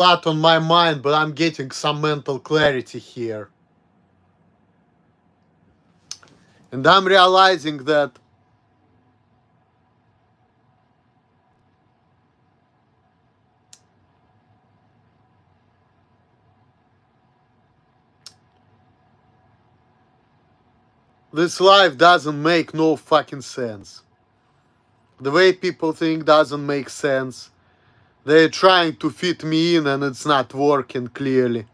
lot on my mind, but I'm getting some mental clarity here. And I'm realizing that this life doesn't make no fucking sense. The way people think doesn't make sense. They're trying to fit me in and it's not working clearly.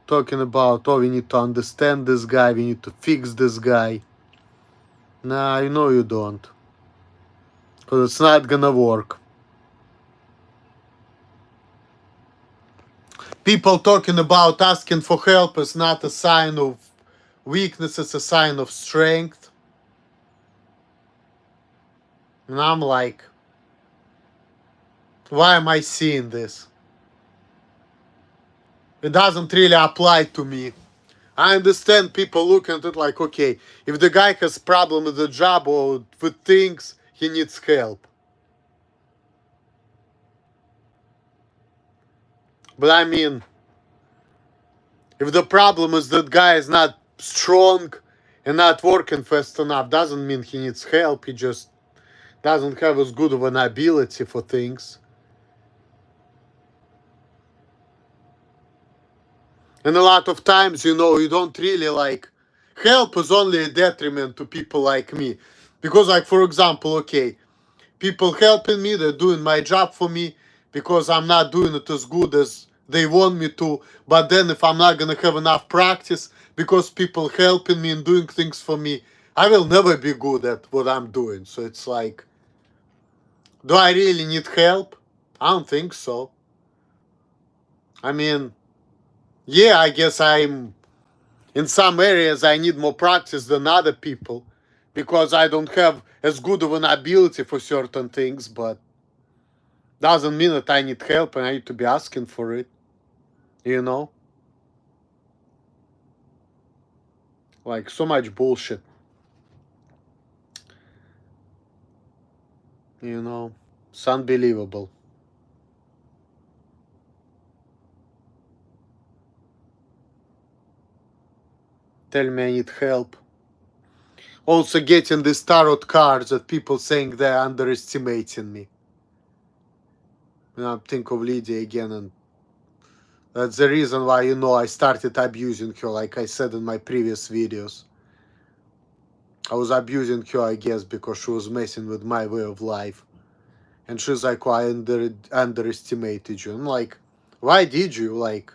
Talking about, oh, we need to understand this guy, we need to fix this guy. Nah, you know you don't. Because it's not gonna work. People talking about asking for help is not a sign of weakness, it's a sign of strength. And I'm like, why am I seeing this? It doesn't really apply to me. I understand people look at it like, okay, if the guy has problem with the job or with things, he needs help. But I mean, if the problem is that guy is not strong and not working fast enough, doesn't mean he needs help. He just doesn't have as good of an ability for things. And a lot of times, you know, you don't really like help is only a detriment to people like me. Because, like, for example, okay, people helping me, they're doing my job for me because I'm not doing it as good as they want me to. But then if I'm not gonna have enough practice because people helping me and doing things for me, I will never be good at what I'm doing. So it's like, do I really need help? I don't think so. I mean, yeah, I guess I'm in some areas I need more practice than other people because I don't have as good of an ability for certain things, but doesn't mean that I need help and I need to be asking for it, you know? Like, so much bullshit, you know? It's unbelievable. Tell me I need help. Also getting these tarot cards that people saying they're underestimating me. And I think of Lydia again, and that's the reason why, you know, I started abusing her, like I said in my previous videos. I was abusing her, I guess, because she was messing with my way of life. And she's like, well, I underestimated you. I'm like, why did you? Like,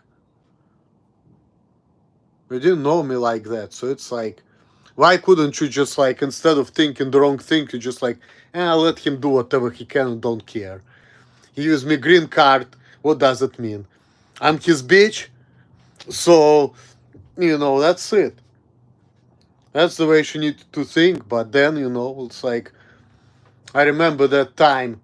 you didn't know me like that. So it's like, why couldn't you just, like, instead of thinking the wrong thing, you just like, let him do whatever he can and don't care. He used me green card. What does it mean? I'm his bitch. So, you know, that's it. That's the way she needed to think. But then, you know, it's like, I remember that time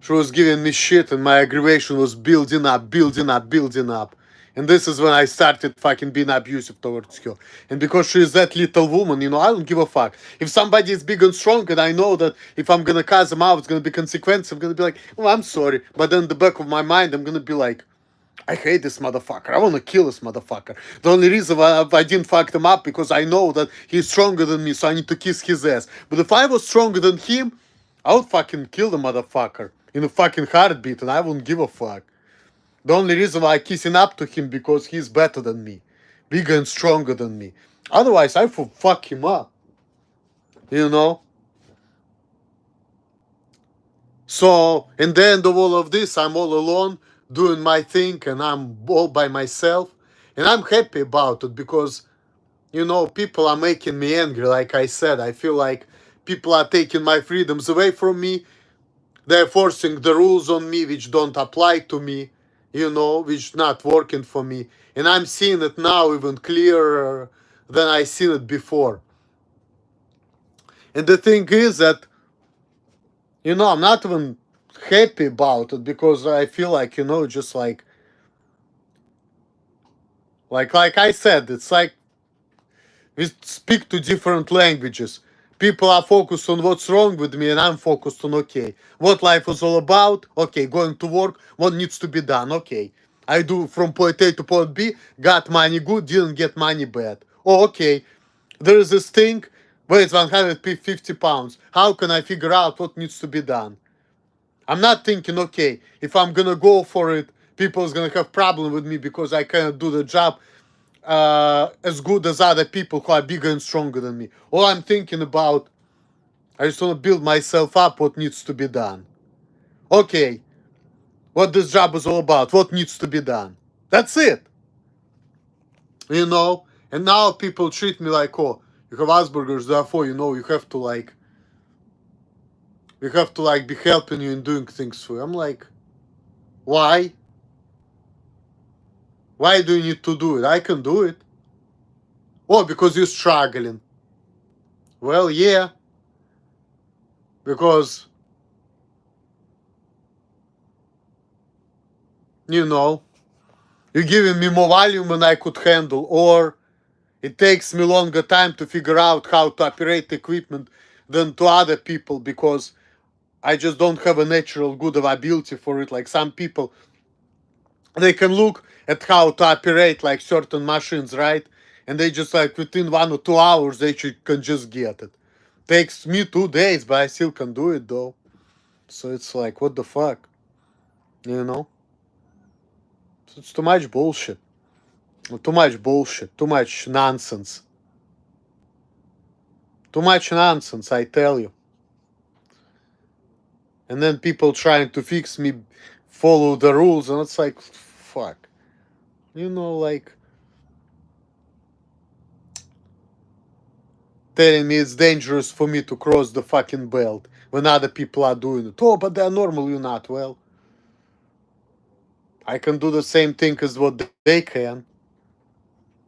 she was giving me shit and my aggravation was building up, building up, building up. And this is when I started fucking being abusive towards her. And because she is that little woman, you know, I don't give a fuck. If somebody is big and strong and I know that if I'm gonna cuss them out, it's gonna be consequences, I'm gonna be like, oh, I'm sorry. But then in the back of my mind, I'm gonna be like, I hate this motherfucker. I wanna kill this motherfucker. The only reason why I didn't fuck him up because I know that he's stronger than me, so I need to kiss his ass. But if I was stronger than him, I would fucking kill the motherfucker in a fucking heartbeat and I wouldn't give a fuck. The only reason why I'm kissing up to him because he's better than me, bigger and stronger than me. Otherwise, I would fuck him up. You know? So, in the end of all of this, I'm all alone doing my thing and I'm all by myself. And I'm happy about it because, you know, people are making me angry. Like I said, I feel like people are taking my freedoms away from me. They're forcing the rules on me which don't apply to me, you know, which not working for me. And I'm seeing it now even clearer than I seen it before. And the thing is that, you know, I'm not even happy about it because I feel like, you know, just like I said, it's like we speak two different languages. People are focused on what's wrong with me, and I'm focused on, okay, what life is all about. Okay, going to work, what needs to be done. Okay, I do from point A to point B, got money good, didn't get money bad. Oh, okay, there is this thing, weighs 150 pounds. How can I figure out what needs to be done? I'm not thinking, okay, if I'm gonna go for it, people's gonna have problem with me because I cannot do the job as good as other people who are bigger and stronger than me. All I'm thinking about, I just want to build myself up what needs to be done. Okay, what this job is all about, what needs to be done. That's it. You know? And now people treat me like, oh, you have Asperger's, therefore, you know, you have to like be helping you and doing things for you. I'm like, why? Why do you need to do it? I can do it. Oh, because you're struggling. Well, yeah. Because, you know, you're giving me more volume than I could handle, or it takes me longer time to figure out how to operate equipment than to other people because I just don't have a natural good of ability for it. Like some people, they can look at how to operate like certain machines, right? And they just like within 1 or 2 hours they can just get it. Takes me 2 days, but I still can do it though. So it's like, what the fuck? You know? So it's too much bullshit. Too much bullshit. Too much nonsense. Too much nonsense, I tell you. And then people trying to fix me, follow the rules, and it's like, fuck. You know, like, telling me it's dangerous for me to cross the fucking belt when other people are doing it. Oh, but they're normal, you're not. Well, I can do the same thing as what they can.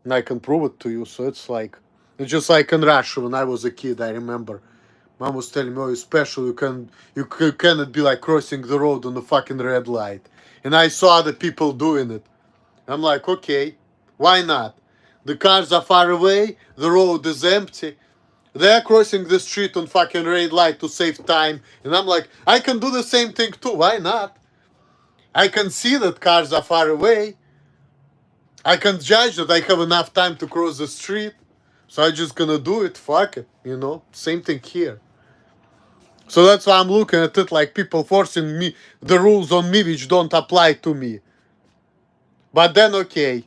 And I can prove it to you. So it's like, it's just like in Russia when I was a kid, I remember. Mom was telling me, oh, you're special, you cannot be like crossing the road on the fucking red light. And I saw other people doing it. I'm like, okay, why not? The cars are far away, the road is empty. They're crossing the street on fucking red light to save time. And I'm like, I can do the same thing too, why not? I can see that cars are far away. I can judge that I have enough time to cross the street. So I'm just gonna do it, fuck it, you know? Same thing here. So that's why I'm looking at it like people forcing me, the rules on me which don't apply to me. But then, okay,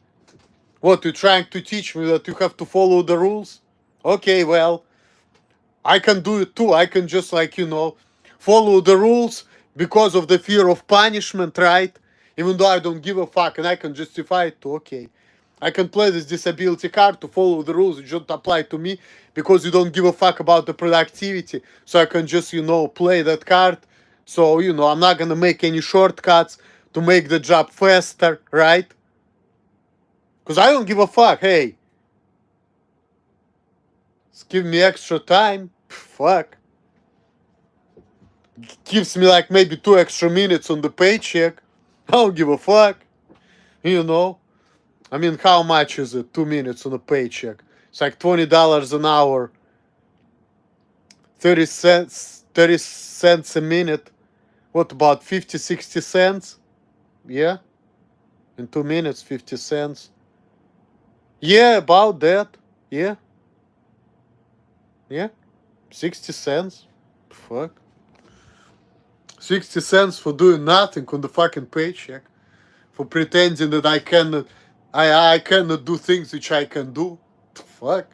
what, you're trying to teach me that you have to follow the rules? Okay, well, I can do it too. I can just like, you know, follow the rules because of the fear of punishment, right? Even though I don't give a fuck and I can justify it too, okay. I can play this disability card to follow the rules which don't apply to me because you don't give a fuck about the productivity. So I can just, you know, play that card. So, you know, I'm not gonna make any shortcuts to make the job faster, right? Because I don't give a fuck, hey. Just give me extra time. Fuck. Gives me like maybe 2 extra minutes on the paycheck. I don't give a fuck. You know? I mean, how much is it? 2 minutes on a paycheck. It's like $20 an hour. 30 cents a minute. What about 50, 60 cents? Yeah? In 2 minutes, 50 cents. Yeah, about that. Yeah. Yeah. 60 cents. Fuck. 60 cents for doing nothing on the fucking paycheck. For pretending that I cannot do things which I can do. Fuck.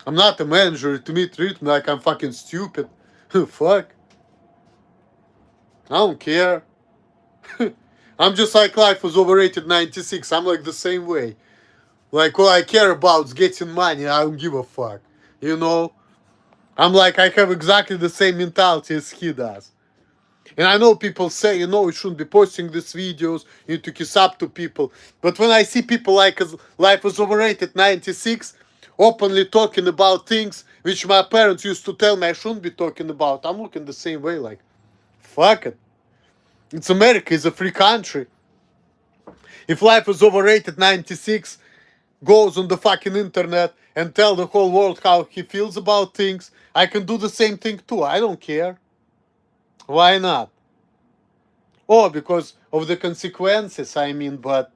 I'm not a manager. To me, treat me like I'm fucking stupid. Fuck. I don't care. I'm just like Life was Overrated 96. I'm like the same way. Like, all I care about is getting money. I don't give a fuck. You know? I'm like, I have exactly the same mentality as he does. And I know people say, you know, you shouldn't be posting these videos, you need to kiss up to people. But when I see people like Life was Overrated 96 openly talking about things which my parents used to tell me I shouldn't be talking about, I'm looking the same way, like, fuck it. It's America, it's a free country. If Life was Overrated 96 goes on the fucking internet and tell the whole world how he feels about things, I can do the same thing too. I don't care. Why not? Oh, because of the consequences, I mean, but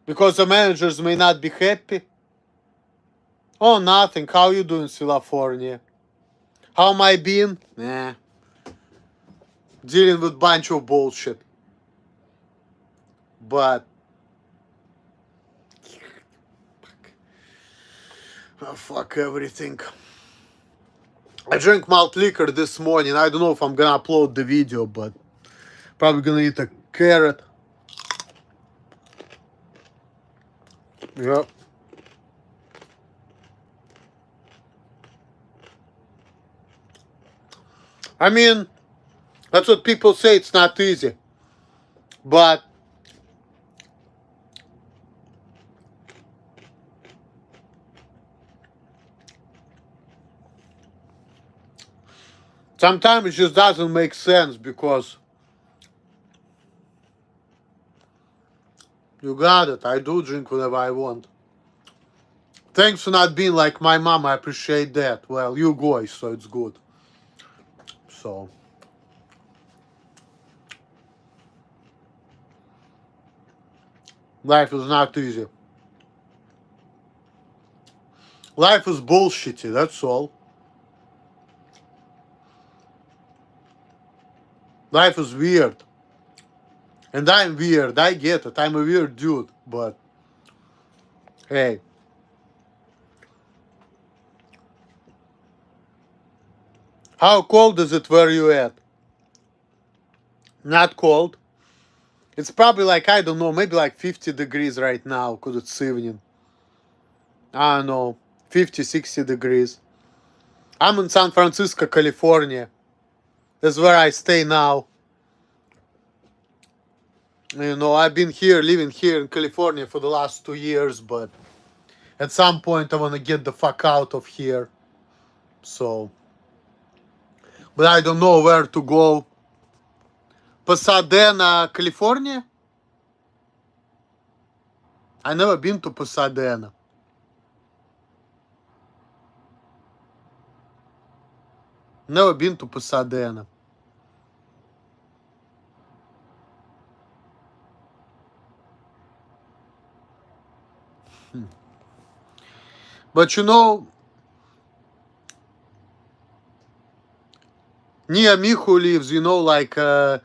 because the managers may not be happy. Oh, nothing. How you doing, California? How am I being? Nah. Dealing with bunch of bullshit. But fuck everything. I drank malt liquor this morning. I don't know if I'm gonna upload the video, but probably gonna eat a carrot. Yep. I mean, that's what people say. It's not easy. But sometimes it just doesn't make sense because you got it. I do drink whatever I want. Thanks for not being like my mom. I appreciate that. Well, you guys, so it's good. So. Life is not easy. Life is bullshitty, that's all. Life is weird. And I'm weird, I get it. I'm a weird dude, but hey. How cold is it where you at? Not cold. It's probably like, I don't know, maybe like 50 degrees right now because it's evening. I don't know, 50, 60 degrees. I'm in San Francisco, California. That's where I stay now. You know, I've been here, living here in California for the last 2 years, but at some point I want to get the fuck out of here. So, but I don't know where to go. Pasadena, California? I never been to Pasadena. Never been to Pasadena. But you know, near me who lives, you know, like, let's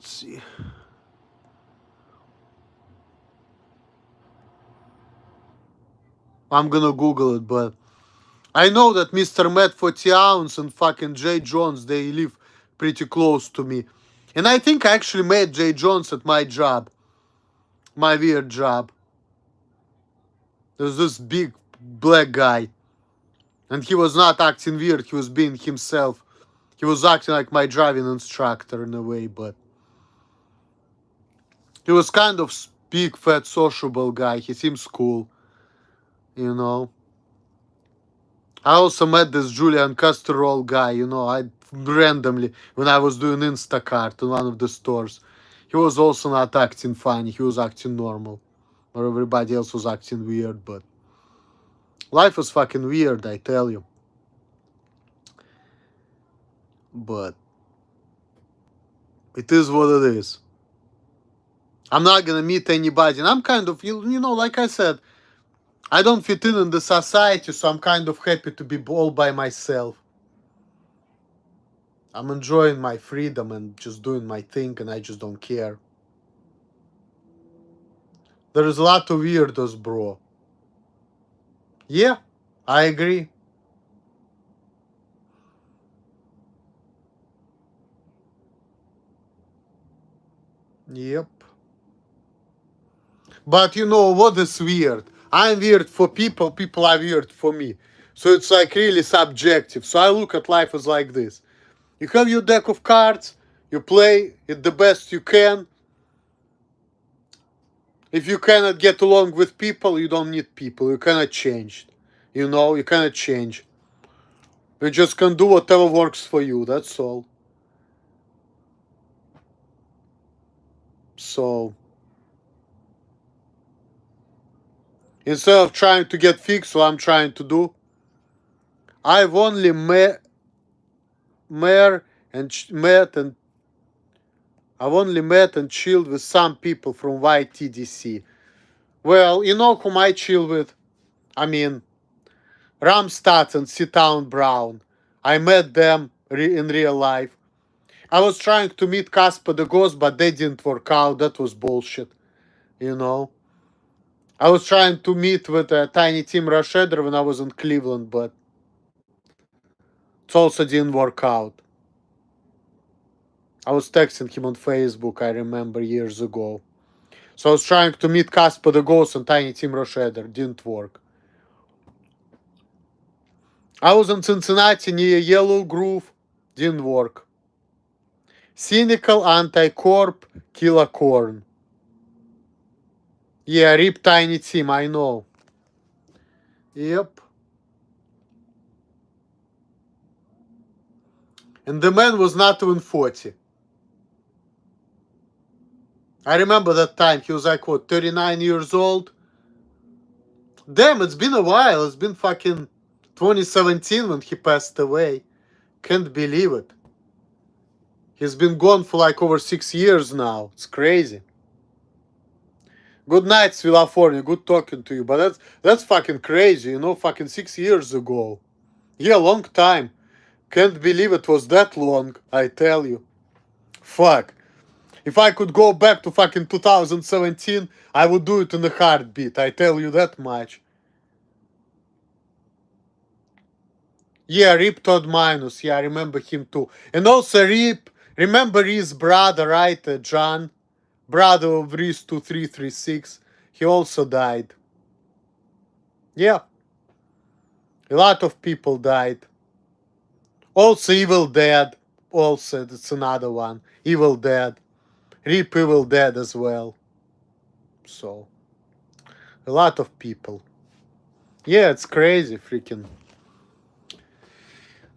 see. I'm gonna Google it, but I know that Mr. Matt 40 Ounce and fucking Jay Jones, they live pretty close to me. And I think I actually met Jay Jones at my job. My weird job. There's this big black guy. And he was not acting weird, he was being himself. He was acting like my driving instructor in a way, but he was kind of big, fat, sociable guy. He seems cool, you know. I also met this Julian Castorol guy, you know, I randomly, when I was doing Instacart in one of the stores. He was also not acting funny, he was acting normal. Or everybody else was acting weird, but life is fucking weird, I tell you. But it is what it is. I'm not gonna meet anybody, and I'm kind of, you know, like I said, I don't fit in the society, so I'm kind of happy to be all by myself. I'm enjoying my freedom and just doing my thing, and I just don't care. There is a lot of weirdos, bro. Yeah, I agree. Yep. But you know what is weird? I'm weird for people, people are weird for me. So it's like really subjective. So I look at life as like this. You have your deck of cards, you play it the best you can. If you cannot get along with people, you don't need people. You cannot change. You know, you cannot change. You just can do whatever works for you, that's all. So, Instead of trying to get fixed, what I'm trying to do, I've only met and met and I've only met and chilled with some people from YTDC. Well, you know whom I chill with? I mean, Ramstat and C-Town Brown. I met them in real life. I was trying to meet Casper the Ghost, but they didn't work out. That was bullshit, you know. I was trying to meet with Tiny Tim Rushedder when I was in Cleveland, but it also didn't work out. I was texting him on Facebook, I remember, years ago. So I was trying to meet Casper the Ghost and Tiny Tim Rushedder. Didn't work. I was in Cincinnati near Yellow Groove. Didn't work. Cynical, Anti-Corp, Killer Corn. Yeah, rip Tiny Tim, I know. Yep. And the man was not even 40. I remember that time. He was like, what, 39 years old? Damn, it's been a while. It's been fucking 2017 when he passed away. Can't believe it. He's been gone for like over 6 years now. It's crazy. Good night, California. Good talking to you. But that's fucking crazy, you know, fucking 6 years ago. Yeah, long time. Can't believe it was that long, I tell you. Fuck. If I could go back to fucking 2017, I would do it in a heartbeat. I tell you that much. Yeah, Rip Todd Minus. Yeah, I remember him too. And also Rip, remember his brother, right? John, brother of Reese 2336. He also died. Yeah, a lot of people died. Also Evil Dead. Also, that's another one. Evil Dead. Rip Evil Dead as well. So, a lot of people. Yeah, it's crazy, freaking.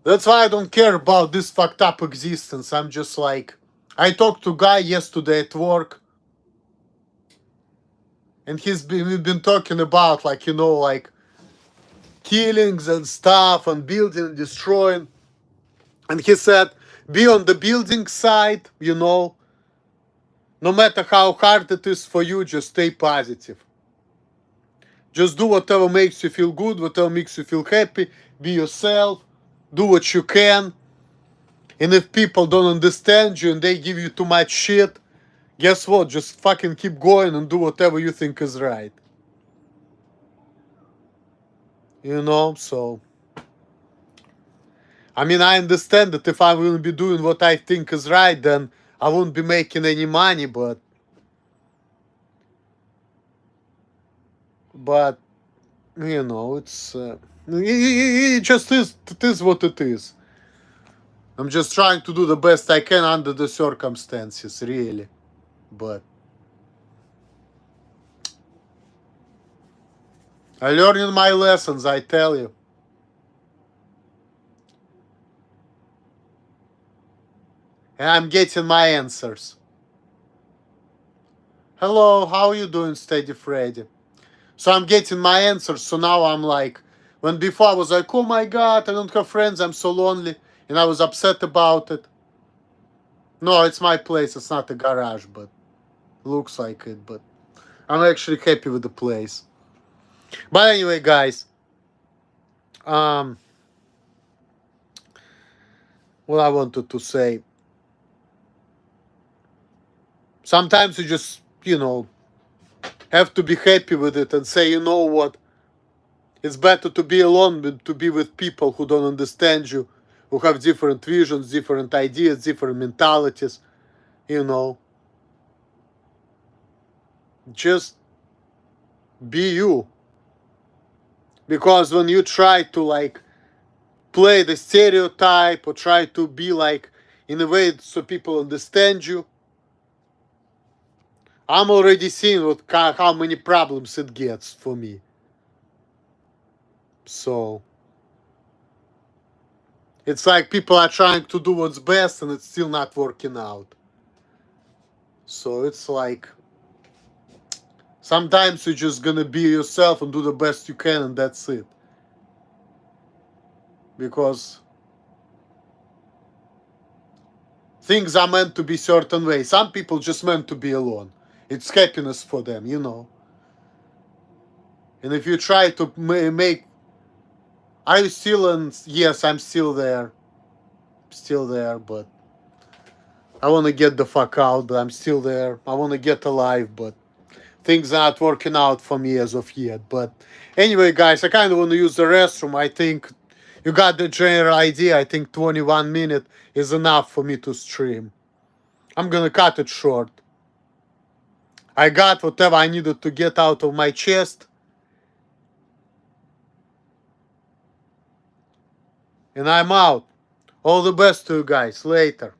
That's why I don't care about this fucked up existence. I'm just like, I talked to a guy yesterday at work, and we've been talking about, like, you know, like killings and stuff and building and destroying. And he said, be on the building side, you know, no matter how hard it is for you, just stay positive. Just do whatever makes you feel good, whatever makes you feel happy, be yourself, do what you can. And if people don't understand you and they give you too much shit, guess what? Just fucking keep going and do whatever you think is right. You know, so. I mean, I understand that if I will be doing what I think is right, then I won't be making any money, but you know, it just is. It is what it is. I'm just trying to do the best I can under the circumstances, really. But I learning my lessons, I tell you. And I'm getting my answers. Hello, how are you doing, Steady Freddy? So I'm getting my answers. So now I'm like, when before I was like, oh my god, I don't have friends, I'm so lonely. And I was upset about it. No, it's my place, it's not a garage, but looks like it. But I'm actually happy with the place. But anyway, guys, what I wanted to say. Sometimes you just, you know, have to be happy with it and say, you know what? It's better to be alone than to be with people who don't understand you, who have different visions, different ideas, different mentalities, you know. Just be you. Because when you try to like play the stereotype or try to be like in a way so people understand you, I'm already seeing how many problems it gets for me. So it's like people are trying to do what's best and it's still not working out. So it's like Sometimes you're just gonna be yourself and do the best you can, and that's it. Because things are meant to be certain way. Some people just meant to be alone. It's happiness for them, you know. And if you try to make, are you still in? Yes, I'm still there. Still there, but I want to get the fuck out, but I'm still there. I want to get alive, but things are not working out for me as of yet. But anyway, guys, I kind of want to use the restroom. I think you got the general idea. I think 21 minutes is enough for me to stream. I'm gonna cut it short. I got whatever I needed to get out of my chest. And I'm out. All the best to you guys. Later.